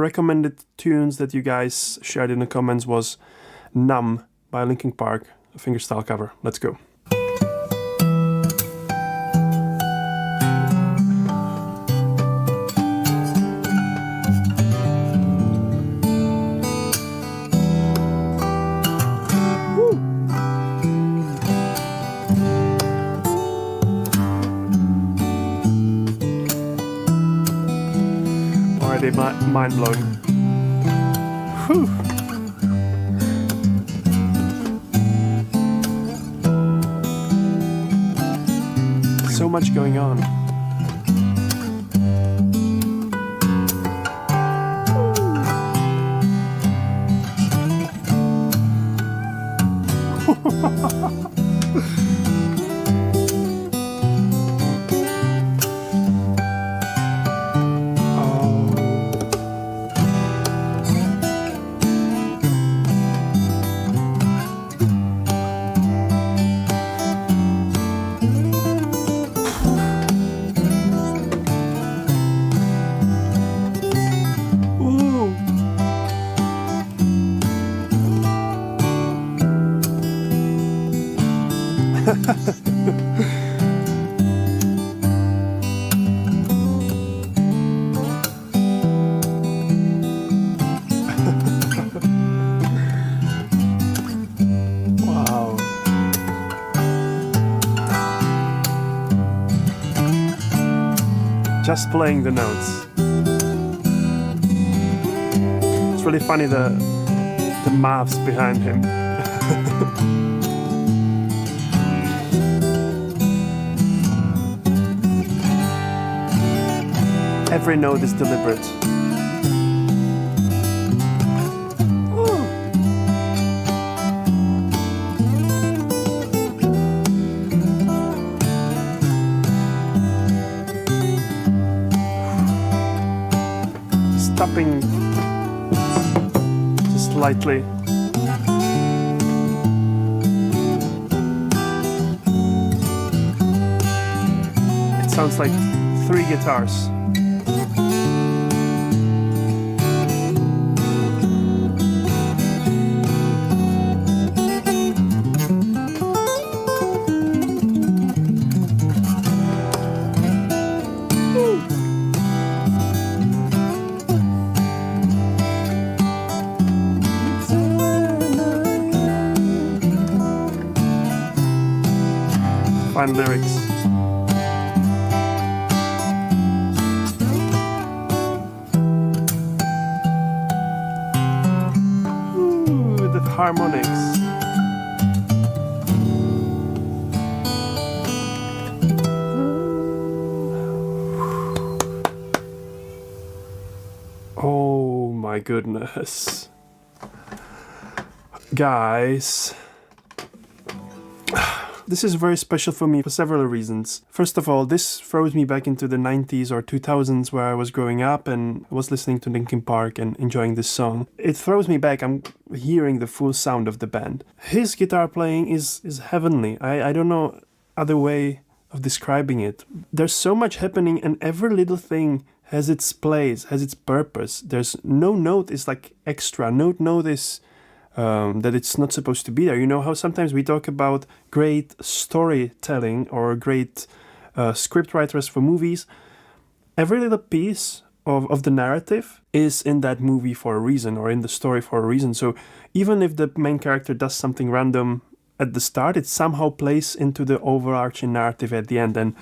recommended tunes that you guys shared in the comments was Numb by Linkin Park, a fingerstyle cover. Let's go. Mind-blowing. Whew. So much going on. Wow. Just playing the notes. It's really funny the maths behind him. Every note is deliberate. Stopping just slightly. It sounds like 3 guitars. Fine lyrics. Ooh, the harmonics. Oh my goodness. Guys. This is very special for me for several reasons. First of all, this throws me back into the 90s or 2000s where I was growing up and was listening to Linkin Park and enjoying this song. It throws me back. I'm hearing the full sound of the band. His guitar playing is heavenly. I don't know other way of describing it. There's so much happening and every little thing has its place, has its purpose. There's no note is like extra. No note is that it's not supposed to be there. You know how sometimes we talk about great storytelling or great script writers for movies. Every little piece of the narrative is in that movie for a reason or in the story for a reason. So even if the main character does something random at the start, it somehow plays into the overarching narrative at the end. And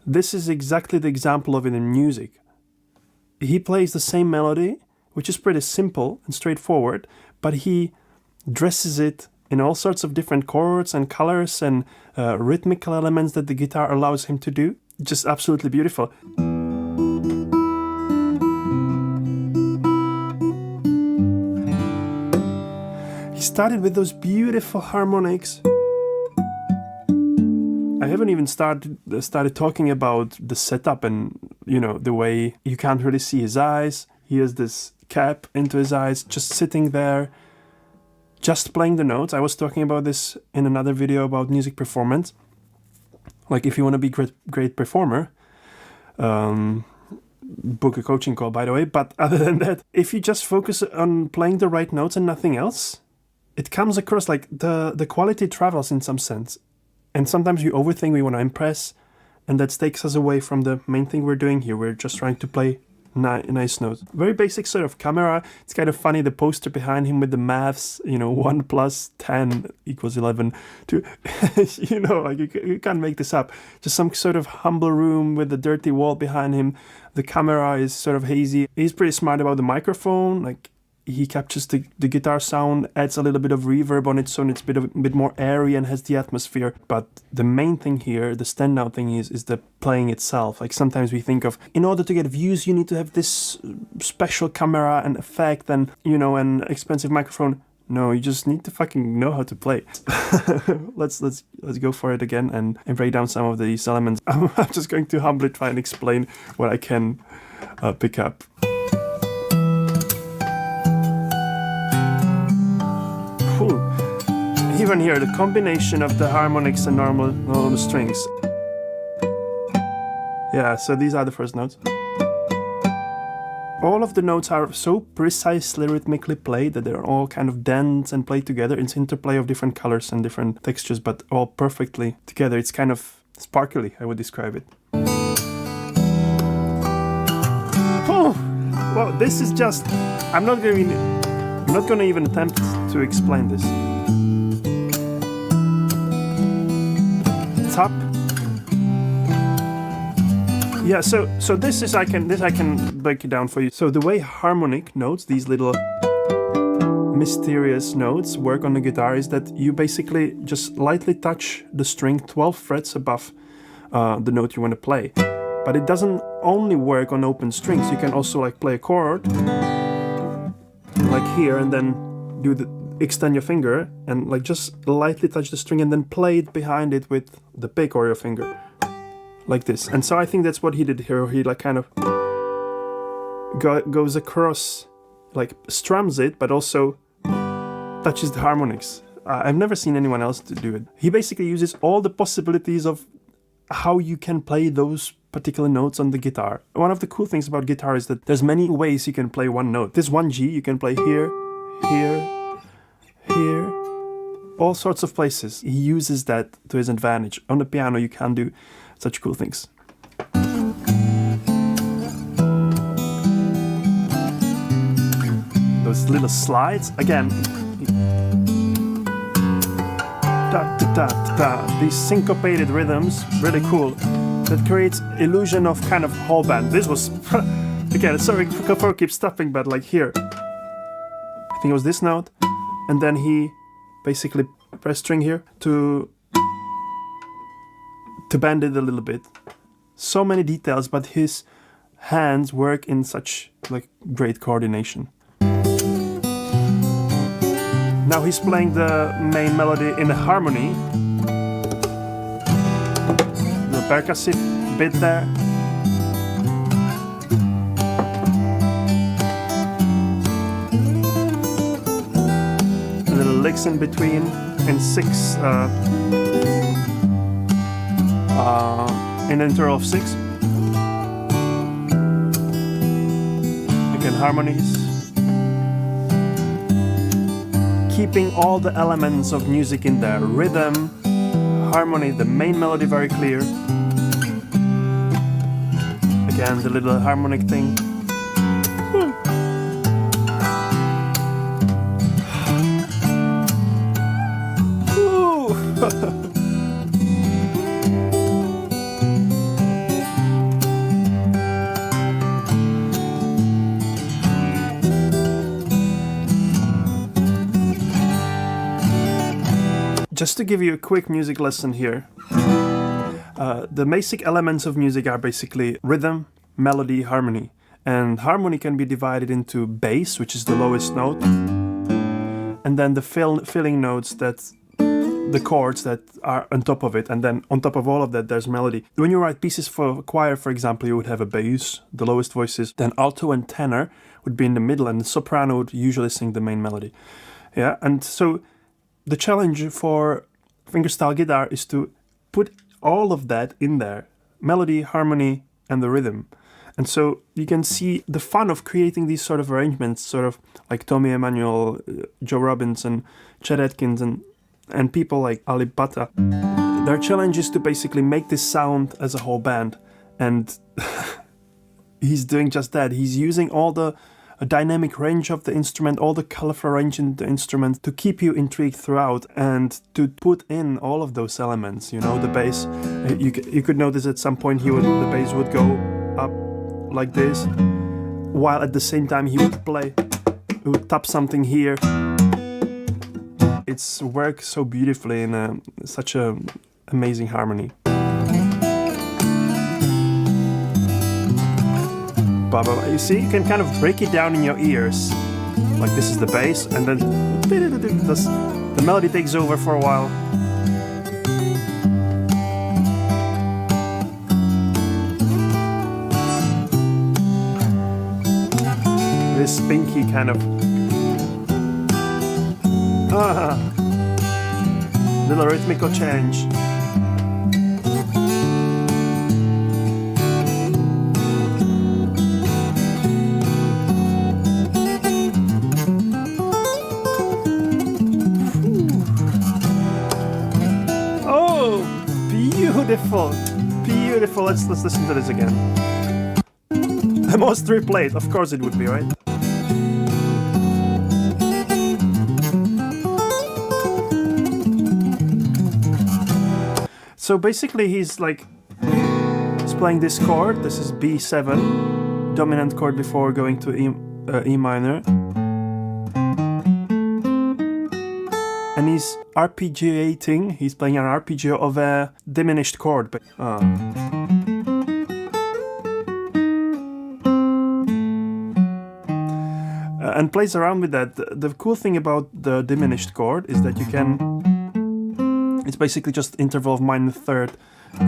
this is exactly the example of it in music. He plays the same melody, which is pretty simple and straightforward, but he dresses it in all sorts of different chords and colors and rhythmical elements that the guitar allows him to do. Just absolutely beautiful. He started with those beautiful harmonics. I haven't even started talking about the setup and, you know, the way you can't really see his eyes. He has this cap into his eyes, just sitting there, just playing the notes. I was talking about this in another video about music performance. Like if you want to be great performer, book a coaching call, by the way. But other than that, if you just focus on playing the right notes and nothing else, it comes across like the quality travels in some sense. And sometimes we overthink, we want to impress, and that takes us away from the main thing we're doing here. We're just trying to play nice notes. Very basic sort of camera. It's kind of funny, the poster behind him with the maths, 1 + 10 = 11. Like you can't make this up. Just some sort of humble room with a dirty wall behind him. The camera is sort of hazy. He's pretty smart about the microphone. Like, he captures the guitar sound, adds a little bit of reverb on it, so it's a bit more airy and has the atmosphere. But the main thing here, the standout thing is the playing itself. Like, sometimes we think of, in order to get views, you need to have this special camera and effect and, an expensive microphone. No, you just need to fucking know how to play. Let's go for it again and break down some of these elements. I'm just going to humbly try and explain what I can pick up. Even here, the combination of the harmonics and normal strings. Yeah, so these are the first notes. All of the notes are so precisely rhythmically played that they're all kind of dense and played together. It's interplay of different colors and different textures, but all perfectly together. It's kind of sparkly, I would describe it. Oh, well, this is just... I'm not going to even attempt to explain this. Top. Yeah, so this I can break it down for you. So the way harmonic notes, these little mysterious notes, work on the guitar is that you basically just lightly touch the string 12 frets above the note you want to play. But it doesn't only work on open strings. You can also like play a chord like here and then extend your finger and like just lightly touch the string and then play it behind it with the pick or your finger like this. And so I think that's what he did here. He like kind of goes across, like strums it, but also touches the harmonics. I've never seen anyone else to do it. He basically uses all the possibilities of how you can play those particular notes on the guitar. One of the cool things about guitar is that there's many ways you can play one note. This one G you can play here, here, all sorts of places. He uses that to his advantage. On the piano you can do such cool things. Those little slides, again. Da, da, da, da, da. These syncopated rhythms, really cool. That creates illusion of kind of whole band. This was, again, sorry for keep stopping, but like here. I think it was this note. And then he basically pressed string here to bend it a little bit. So many details, but his hands work in such like great coordination. Now he's playing the main melody in a harmony. The percussive bit there. Little licks in between, in 6, in an interval of 6. Again, harmonies. Keeping all the elements of music in there. Rhythm, harmony, the main melody very clear. Again, the little harmonic thing. Just to give you a quick music lesson here. The basic elements of music are basically rhythm, melody, harmony. And harmony can be divided into bass, which is the lowest note, and then the filling notes, that's the chords that are on top of it, and then on top of all of that there's melody. When you write pieces for choir, for example, you would have a bass, the lowest voices, then alto and tenor would be in the middle, and the soprano would usually sing the main melody. Yeah, and so the challenge for fingerstyle guitar is to put all of that in there. Melody, harmony, and the rhythm. And so you can see the fun of creating these sort of arrangements, sort of like Tommy Emmanuel, Joe Robinson, Chet Atkins, and people like Alip. Their challenge is to basically make this sound as a whole band. And he's doing just that. He's using all the dynamic range of the instrument, all the colorful range in the instrument to keep you intrigued throughout and to put in all of those elements. You know, the bass, you could notice at some point the bass would go up like this, while at the same time he would tap something here. It's worked so beautifully in such a amazing harmony. You see, you can kind of break it down in your ears. Like this is the bass, and then the melody takes over for a while. This spinky kind of little rhythmical change. Beautiful, beautiful. Let's listen to this again. The most replayed, of course it would be, right? So basically he's playing this chord. This is B7, dominant chord before going to E minor. And he's arpeggiating, he's playing an arpeggio of a diminished chord. And plays around with that. The cool thing about the diminished chord is that you can... It's basically just interval of minor third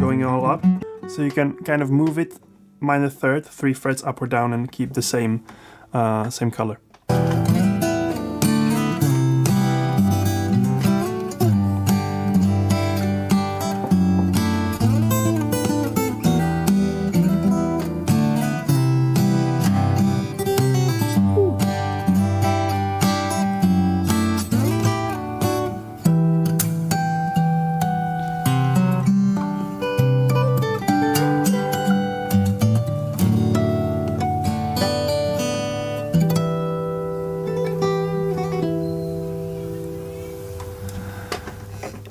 going all up. So you can kind of move it minor third, 3 frets up or down, and keep the same color.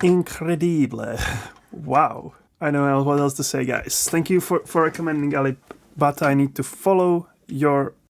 Incredible. Wow. I don't know what else to say, guys. Thank you for recommending Alip. But I need to follow your